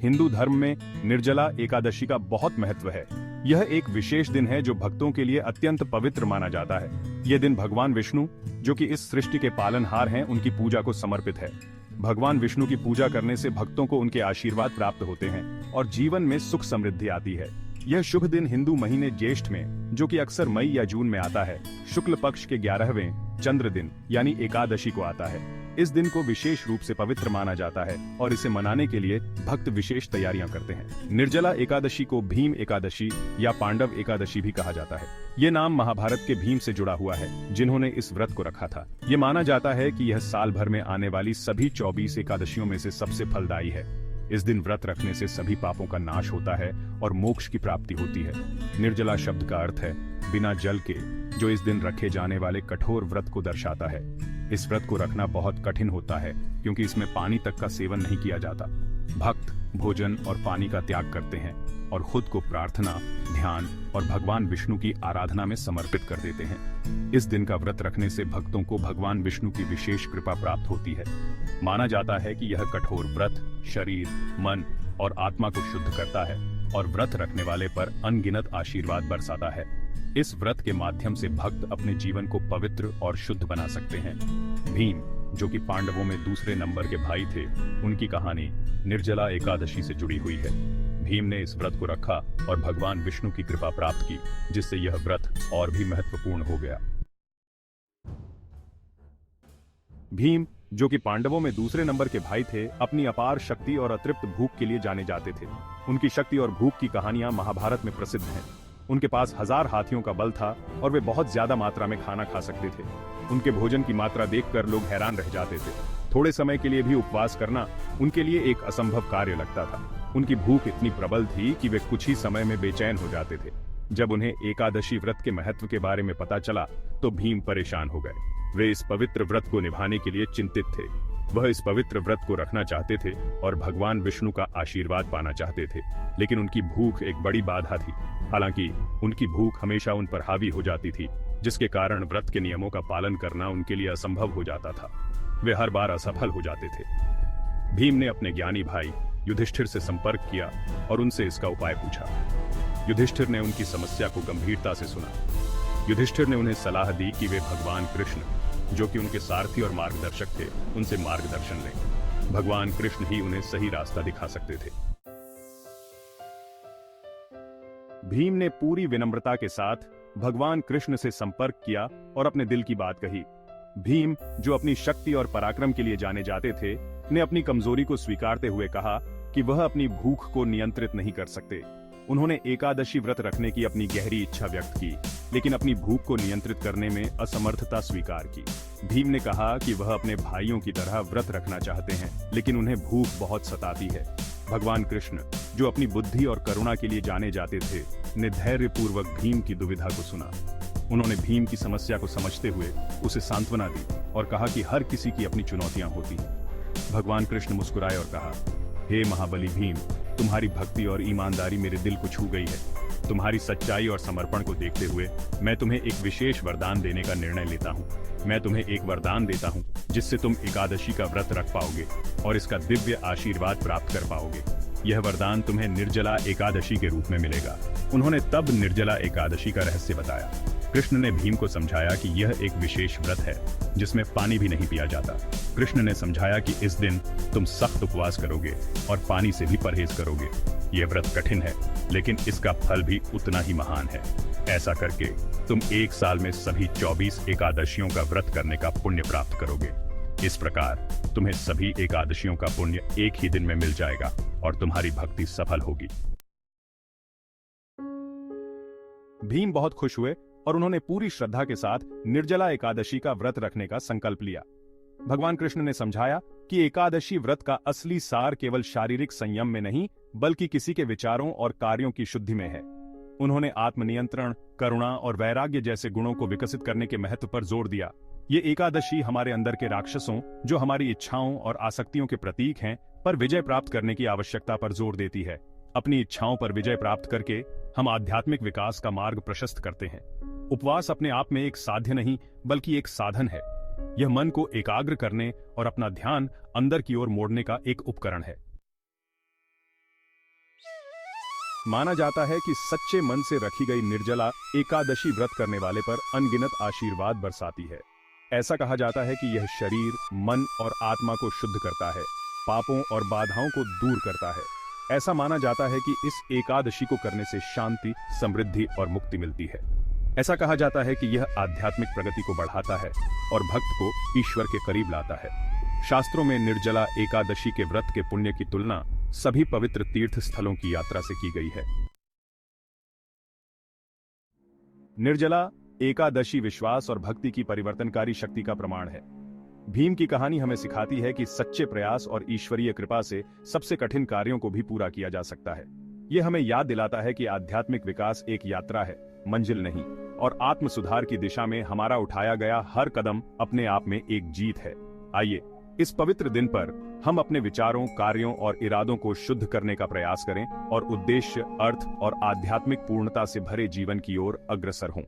हिंदू धर्म में निर्जला एकादशी का बहुत महत्व है। यह एक विशेष दिन है जो भक्तों के लिए अत्यंत पवित्र माना जाता है। यह दिन भगवान विष्णु, जो कि इस सृष्टि के पालनहार हैं, उनकी पूजा को समर्पित है। भगवान विष्णु की पूजा करने से भक्तों को उनके आशीर्वाद प्राप्त होते हैं और जीवन में सुख समृद्धि आती है। यह शुभ दिन हिंदू महीने ज्येष्ठ में, जो कि अक्सर मई या जून में आता है, शुक्ल पक्ष के 11वें चंद्र दिन यानी एकादशी को आता है। इस दिन को विशेष रूप से पवित्र माना जाता है और इसे मनाने के लिए भक्त विशेष तैयारियां करते हैं। निर्जला एकादशी को भीम एकादशी या पांडव एकादशी भी कहा जाता है। ये नाम महाभारत के भीम से जुड़ा हुआ है, जिन्होंने इस व्रत को रखा था। ये माना जाता है कि यह साल भर में आने वाली सभी 24 एकादशियों में से सबसे फलदायी है। इस दिन व्रत रखने से सभी पापों का नाश होता है और मोक्ष की प्राप्ति होती है। निर्जला शब्द का अर्थ है बिना जल के, जो इस दिन रखे जाने वाले कठोर व्रत को दर्शाता है। इस व्रत को रखना बहुत कठिन होता है क्योंकि इसमें पानी तक का सेवन नहीं किया जाता। भक्त भोजन और पानी का त्याग करते हैं और खुद को प्रार्थना, ध्यान और भगवान विष्णु की आराधना में समर्पित कर देते हैं। इस दिन का व्रत रखने से भक्तों को भगवान विष्णु की विशेष कृपा प्राप्त होती है। माना जाता है कि यह कठोर व्रत शरीर, मन और आत्मा को शुद्ध करता है और व्रत रखने वाले पर अनगिनत आशीर्वाद बरसाता है। इस व्रत के माध्यम से भक्त अपने जीवन को पवित्र और शुद्ध बना सकते हैं। भीम, जो कि पांडवों में दूसरे नंबर के भाई थे, उनकी कहानी निर्जला एकादशी से जुड़ी हुई है। भीम ने इस व्रत को रखा और भगवान विष्णु की कृपा प्राप्त की, जिससे यह व्रत और भी महत्वपूर्ण हो गया। भीम, जो कि पांडवों में दूसरे नंबर के भाई थे, अपनी अपार शक्ति और अतृप्त भूख के लिए जाने जाते थे। उनकी शक्ति और भूख की कहानियां महाभारत में प्रसिद्ध हैं। उनके पास 1000 हाथियों का बल था और वे बहुत ज्यादा मात्रा में खाना खा सकते थे। उनके भोजन की मात्रा देखकर लोग हैरान रह जाते थे। थोड़े समय के लिए भी उपवास करना उनके लिए एक असंभव कार्य लगता था। उनकी भूख इतनी प्रबल थी कि वे कुछ ही समय में बेचैन हो जाते थे। जब उन्हें एकादशी व्रत के महत्व के बारे में पता चला तो भीम परेशान हो गए। वे इस पवित्र व्रत को निभाने के लिए चिंतित थे। वह इस पवित्र व्रत को रखना चाहते थे और भगवान विष्णु का आशीर्वाद पाना चाहते थे, लेकिन उनकी भूख एक बड़ी बाधा थी। हालांकि उनकी भूख हमेशा उन पर हावी हो जाती थी, जिसके कारण व्रत के नियमों का पालन करना उनके लिए असंभव हो जाता था। वे हर बार असफल हो जाते थे। भीम ने अपने ज्ञानी भाई युधिष्ठिर से संपर्क किया और उनसे इसका उपाय पूछा। युधिष्ठिर ने उनकी समस्या को गंभीरता से सुना। युधिष्ठिर ने उन्हें सलाह दी कि वे भगवान कृष्ण, जो कि उनके सारथी और मार्गदर्शक थे, उनसे मार्गदर्शन लें। भगवान कृष्ण ही उन्हें सही रास्ता दिखा सकते थे। भीम ने पूरी विनम्रता के साथ भगवान कृष्ण से संपर्क किया और अपने दिल की बात कही। भीम, जो अपनी शक्ति और पराक्रम के लिए जाने जाते थे, ने अपनी कमजोरी को स्वीकारते हुए कहा कि वह अपनी भूख को नियंत्रित नहीं कर सकते। उन्होंने एकादशी व्रत रखने की अपनी गहरी इच्छा व्यक्त की, लेकिन अपनी भूख को नियंत्रित करने में असमर्थता स्वीकार की। भीम ने कहा कि वह अपने भाइयों की तरह व्रत रखना चाहते हैं, लेकिन उन्हें भूख बहुत सताती है। भगवान कृष्ण, जो अपनी बुद्धि और करुणा के लिए जाने जाते थे, ने धैर्यपूर्वक भीम की दुविधा को सुना। उन्होंने भीम की समस्या को समझते हुए उसे सांत्वना दी और कहा कि हर किसी की अपनी चुनौतियां होती हैं। भगवान कृष्ण मुस्कुराए और कहा, हे महाबली भीम, तुम्हारी भक्ति और ईमानदारी मेरे दिल को छू गई है। तुम्हारी सच्चाई और समर्पण को देखते हुए मैं तुम्हें एक विशेष वरदान देने का निर्णय लेता हूँ। मैं तुम्हें एक वरदान देता हूँ जिससे तुम एकादशी का व्रत रख पाओगे और इसका दिव्य आशीर्वाद प्राप्त कर पाओगे। यह वरदान तुम्हें निर्जला एकादशी के रूप में मिलेगा। उन्होंने तब निर्जला एकादशी का रहस्य बताया। कृष्ण ने भीम को समझाया कि यह एक विशेष व्रत है जिसमें पानी भी नहीं पिया जाता। कृष्ण ने समझाया कि इस दिन तुम सख्त उपवास करोगे और पानी से भी परहेज करोगे। यह व्रत कठिन है, लेकिन इसका फल भी उतना ही महान है। ऐसा करके तुम एक साल में सभी 24 एकादशियों का व्रत करने का पुण्य प्राप्त करोगे। इस प्रकार तुम्हें सभी एकादशियों का पुण्य एक ही दिन में मिल जाएगा और तुम्हारी भक्ति सफल होगी। भीम बहुत खुश हुए और उन्होंने पूरी श्रद्धा के साथ निर्जला एकादशी का व्रत रखने का संकल्प लिया। भगवान कृष्ण ने समझाया कि एकादशी व्रत का असली सार केवल शारीरिक संयम में नहीं, बल्कि किसी के विचारों और कार्यों की शुद्धि में है। उन्होंने आत्मनियंत्रण, करुणा और वैराग्य जैसे गुणों को विकसित करने के महत्व पर जोर दिया। ये एकादशी हमारे अंदर के राक्षसों, जो हमारी इच्छाओं और आसक्तियों के प्रतीक हैं, पर विजय प्राप्त करने की आवश्यकता पर जोर देती है। अपनी इच्छाओं पर विजय प्राप्त करके हम आध्यात्मिक विकास का मार्ग प्रशस्त करते हैं। उपवास अपने आप में एक साध्य नहीं, बल्कि एक साधन है। यह मन को एकाग्र करने और अपना ध्यान अंदर की ओर मोड़ने का एक उपकरण है। माना जाता है कि सच्चे मन से रखी गई निर्जला एकादशी व्रत करने वाले पर अनगिनत आशीर्वाद बरसाती है। ऐसा कहा जाता है कि यह शरीर, मन और आत्मा को शुद्ध करता है, पापों और बाधाओं को दूर करता है। ऐसा माना जाता है कि इस एकादशी को करने से शांति, समृद्धि और मुक्ति मिलती है। ऐसा कहा जाता है कि यह आध्यात्मिक प्रगति को बढ़ाता है और भक्त को ईश्वर के करीब लाता है। शास्त्रों में निर्जला एकादशी के व्रत के पुण्य की तुलना सभी पवित्र तीर्थ स्थलों की यात्रा से की गई है। निर्जला एकादशी विश्वास और भक्ति की परिवर्तनकारी शक्ति का प्रमाण है। भीम की कहानी हमें सिखाती है कि सच्चे प्रयास और ईश्वरीय कृपा से सबसे कठिन कार्यों को भी पूरा किया जा सकता है। यह हमें याद दिलाता है कि आध्यात्मिक विकास एक यात्रा है, मंजिल नहीं, और आत्म सुधार की दिशा में हमारा उठाया गया हर कदम अपने आप में एक जीत है। आइए इस पवित्र दिन पर हम अपने विचारों, कार्यों और इरादों को शुद्ध करने का प्रयास करें और उद्देश्य, अर्थ और आध्यात्मिक पूर्णता से भरे जीवन की ओर अग्रसर हों।